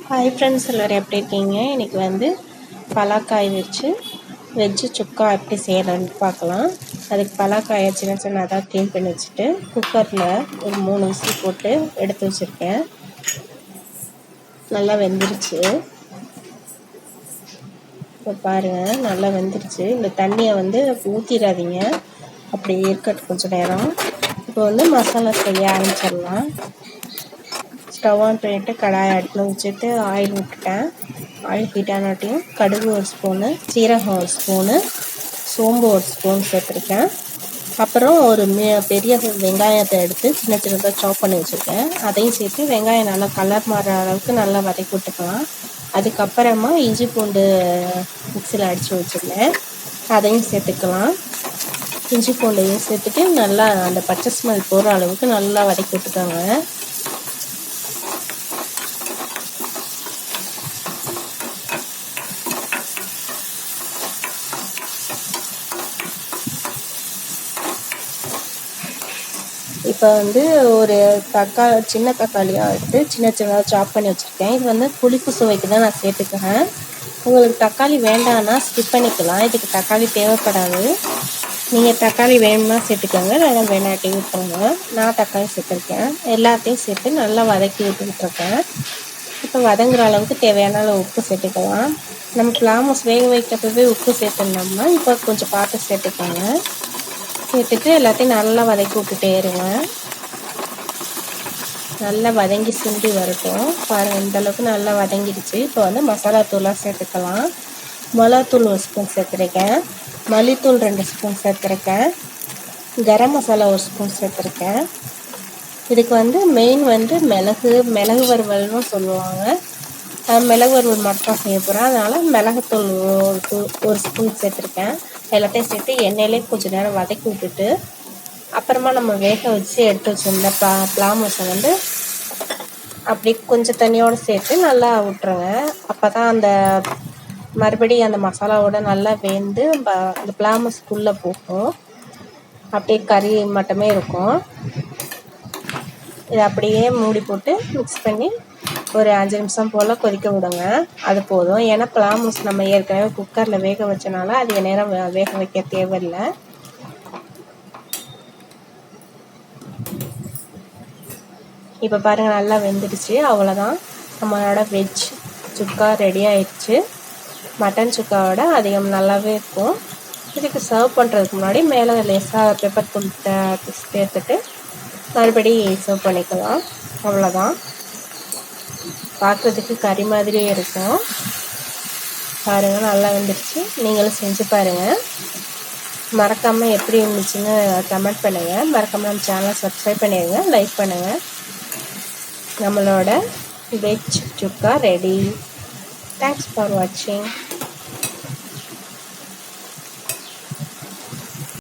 Hi friends, எல்லோரும் எப்படி இருக்கீங்க? இன்றைக்கி வந்து பலாக்காய் வச்சு வெஜ்ஜு சுக்கா எப்படி செய்யலான்னு பார்க்கலாம். அதுக்கு பலாக்காயை சின்ன சின்னதாக க்ளீன் பண்ணி வச்சுட்டு குக்கரில் ஒரு 3 விசில் போட்டு எடுத்து வச்சுருக்கேன். நல்லா வெந்துருச்சு. இப்போ பாருங்கள், நல்லா வெந்துருச்சு. இந்த தண்ணியை வந்து ஊற்றிடாதீங்க, அப்படி இருக்கட்டும் கொஞ்சம் நேரம். இப்போ வந்து மசாலா செய்ய ஆரம்பிச்சிடலாம். ஸ்டவ் ஆன் பண்ணிவிட்டு கடாயை அடுப்பில் வச்சுட்டு ஆயில் விட்டுட்டேன். ஆயில் ஹீட் ஆனாட்டியும் கடுகு ஒரு ஸ்பூனு, சீரகம் ஒரு ஸ்பூனு, சோம்பு ஒரு ஸ்பூன் சேர்த்துருக்கேன். அப்புறம் ஒரு பெரிய வெங்காயத்தை எடுத்து சின்ன சின்னதாக சாப் பண்ணி வச்சுருக்கேன். அதையும் சேர்த்து வெங்காயம் நல்லா கலர் மாறுற அளவுக்கு நல்லா வதக்கி விட்டுக்கலாம். அதுக்கப்புறமா இஞ்சி பூண்டு மிக்சியில் அடித்து வச்சுருந்தேன், அதையும் சேர்த்துக்கலாம். இஞ்சி பூண்டையும் சேர்த்துட்டு நல்லா அந்த பச்சை ஸ்மெல் போகிற அளவுக்கு நல்லா வதக்கி விட்டுக்கோங்க. இப்போ வந்து ஒரு சின்ன தக்காளியாக எடுத்து சின்ன சின்னதாக சாப் பண்ணி வச்சுருக்கேன். இது வந்து புளிப்பு சுவைக்கு தான் நான் சேர்த்துக்கிறேன். உங்களுக்கு தக்காளி வேண்டாம்னா ஸ்கிப் பண்ணிக்கலாம். இதுக்கு தக்காளி தேவைப்படாது. நீங்கள் தக்காளி வேணும்னா சேர்த்துக்கோங்க, இல்லைன்னா வேணாட்டி விட்டுருங்க. நான் தக்காளி சேர்த்துருக்கேன். எல்லாத்தையும் சேர்த்து நல்லா வதக்கி விட்டுருக்கேன். இப்போ வதங்குற அளவுக்கு தேவையான அளவு உப்பு சேர்த்துக்கலாம். நம்ம பிளாமஸ் வேக வைக்கிறப்பவே உப்பு சேர்த்துனோம்னா இப்போ கொஞ்சம் பார்த்து சேர்த்துக்கோங்க. சேர்த்துட்டு எல்லாத்தையும் நல்லா வதக்கி விட்டுட்டே இருங்க. நல்லா வதங்கி சுண்டி வரட்டும். பாருங்கள், இந்தளவுக்கு நல்லா வதங்கிடுச்சு. இப்போ வந்து மசாலா தூளாக சேர்த்துக்கலாம். மிளகாத்தூள் 1 ஸ்பூன் சேர்த்துருக்கேன், மல்லித்தூள் 2 ஸ்பூன் சேர்த்துருக்கேன், கரம் மசாலா 1 ஸ்பூன் சேர்த்துருக்கேன். இதுக்கு வந்து மெயின் வந்து மிளகு வறுவல்னு சொல்லுவாங்க. மிளகு வறுவல் மட்டும் செய்ய போகிறேன், அதனால் மிளகுத்தூள் 1 ஸ்பூன் சேர்த்துருக்கேன். எல்லாத்தையும் சேர்த்து எண்ணெயிலே கொஞ்சம் நேரம் வதக்கி விட்டுட்டு அப்புறமா நம்ம வேக வச்சு எடுத்து வச்சுருந்த பிளாமஸை வந்து அப்படியே கொஞ்சம் தண்ணியோடு சேர்த்து நல்லா விட்டுருங்க. அப்போ தான் அந்த மறுபடியும் அந்த மசாலாவோட நல்லா வெந்து அந்த பிளாமஸ்க்குள்ளே போகும். அப்படியே கறி மட்டுமே இருக்கும். இதை அப்படியே மூடி போட்டு மிக்ஸ் பண்ணி ஒரு 5 நிமிஷம் போல் கொதிக்க விடுங்க. அது போதும். ஏன்னா பிளாமஸ் நம்ம ஏற்கனவே குக்கரில் வேக வச்சனால அதிக நேரம் வேக வைக்க தேவையில்லை. இப்போ பாருங்கள், நல்லா வெந்துடுச்சு. அவ்வளோதான், நம்மளோட வெஜ் சுக்கா ரெடி ஆயிடுச்சு. மட்டன் சுக்காவோட அதிகம் நல்லாவே இருக்கும். இதுக்கு சர்வ் பண்ணுறதுக்கு முன்னாடி மேலே லேசாக பெப்பர் தூள் சேர்த்துட்டு மறுபடி சர்வ் பண்ணிக்கலாம். அவ்வளோதான். பார்க்குறதுக்கு கறி மாதிரியே இருக்கும். பாருங்கள், நல்லா வந்துடுச்சு. நீங்களும் செஞ்சு பாருங்கள். மறக்காமல் எப்படி இருந்துச்சுன்னு கமெண்ட் பண்ணுங்கள். மறக்காமல் நம்ம சேனலை சப்ஸ்கிரைப் பண்ணிடுங்க, லைக் பண்ணுங்கள். நம்மளோட வெஜ் சுக்கா ரெடி. தேங்க்ஸ் ஃபார் வாட்சிங்.